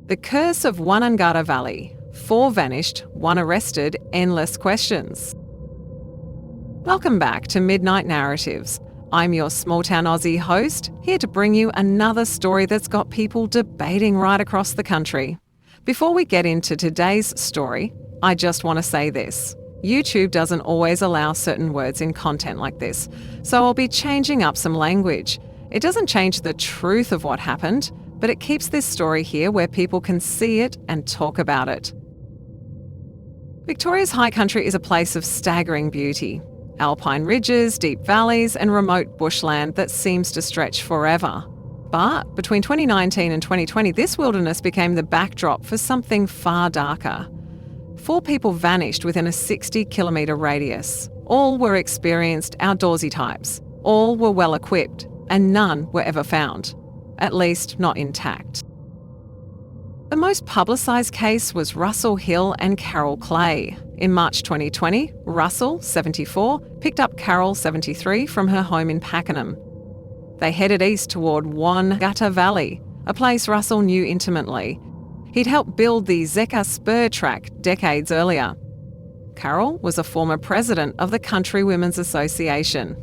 The Curse of Wonnangatta Valley. 4 vanished, 1 arrested, endless questions. Welcome back to Midnight Narratives. I'm your small-town Aussie host, here to bring you another story that's got people debating right across the country. Before we get into today's story, I just want to say this. YouTube doesn't always allow certain words in content like this, so I'll be changing up some language. It doesn't change the truth of what happened, but it keeps this story here where people can see it and talk about it. Victoria's high country is a place of staggering beauty. Alpine ridges, deep valleys, and remote bushland that seems to stretch forever. But between 2019 and 2020, this wilderness became the backdrop for something far darker. 4 people vanished within a 60-kilometre radius. All were experienced outdoorsy types. All were well equipped, and none were ever found. At least not intact. The most publicised case was Russell Hill and Carol Clay. In March 2020, Russell, 74, picked up Carol, 73, from her home in Pakenham. They headed east toward Wonnangatta Valley, a place Russell knew intimately. He'd helped build the Zeka Spur track decades earlier. Carol was a former president of the Country Women's Association.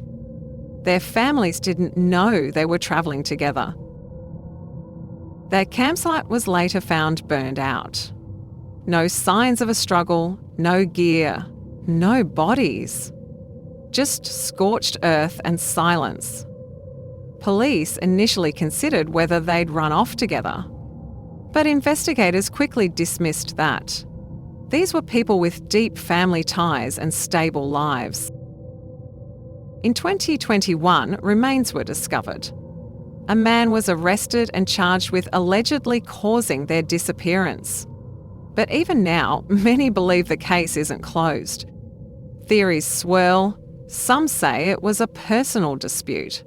Their families didn't know they were travelling together. Their campsite was later found burned out. No signs of a struggle, no gear, no bodies. Just scorched earth and silence. Police initially considered whether they'd run off together. But investigators quickly dismissed that. These were people with deep family ties and stable lives. In 2021, remains were discovered. A man was arrested and charged with allegedly causing their disappearance. But even now, many believe the case isn't closed. Theories swirl. Some say it was a personal dispute.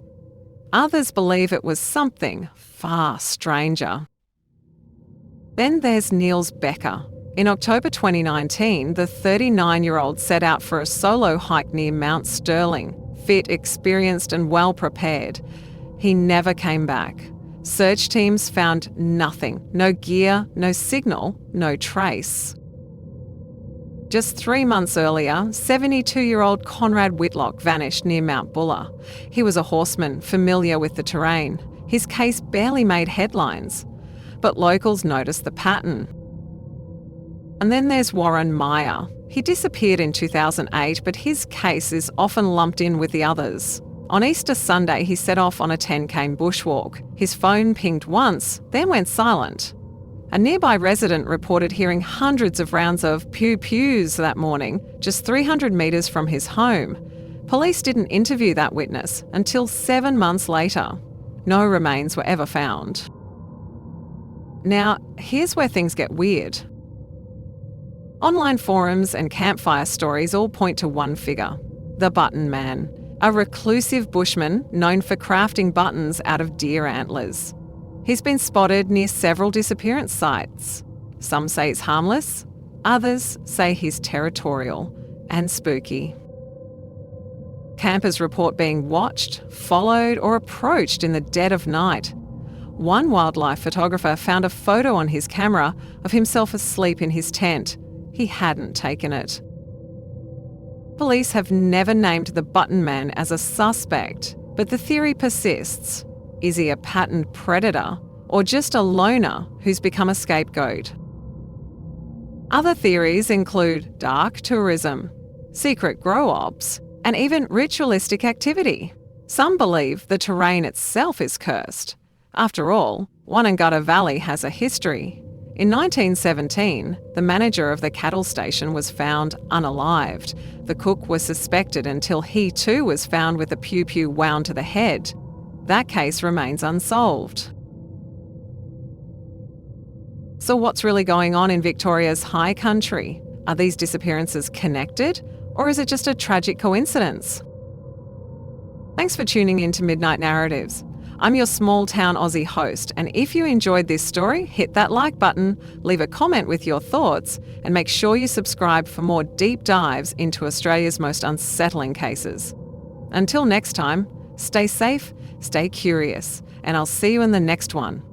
Others believe it was something far stranger. Then there's Niels Becker. In October 2019, the 39-year-old set out for a solo hike near Mount Sterling, fit, experienced and well prepared. He never came back. Search teams found nothing. No gear, no signal, no trace. Just 3 months earlier, 72-year-old Conrad Whitlock vanished near Mount Buller. He was a horseman, familiar with the terrain. His case barely made headlines, but locals noticed the pattern. And then there's Warren Meyer. He disappeared in 2008, but his case is often lumped in with the others. On Easter Sunday, he set off on a 10k bushwalk. His phone pinged once, then went silent. A nearby resident reported hearing hundreds of rounds of pew-pews that morning, just 300 metres from his home. Police didn't interview that witness until 7 months later. No remains were ever found. Now, here's where things get weird. Online forums and campfire stories all point to one figure, the Button Man, a reclusive bushman known for crafting buttons out of deer antlers. He's been spotted near several disappearance sites. Some say it's harmless, others say he's territorial and spooky. Campers report being watched, followed or approached in the dead of night. One wildlife photographer found a photo on his camera of himself asleep in his tent. He hadn't taken it. Police have never named the Button Man as a suspect, but the theory persists. Is he a patterned predator or just a loner who's become a scapegoat? Other theories include dark tourism, secret grow ops, and even ritualistic activity. Some believe the terrain itself is cursed. After all, Wonnangatta Valley has a history. In 1917, the manager of the cattle station was found unalived. The cook was suspected until he too was found with a pew-pew wound to the head. That case remains unsolved. So what's really going on in Victoria's high country? Are these disappearances connected, or is it just a tragic coincidence? Thanks for tuning in to Midnight Narratives. I'm your small-town Aussie host, and if you enjoyed this story, hit that like button, leave a comment with your thoughts, and make sure you subscribe for more deep dives into Australia's most unsettling cases. Until next time, stay safe, stay curious, and I'll see you in the next one.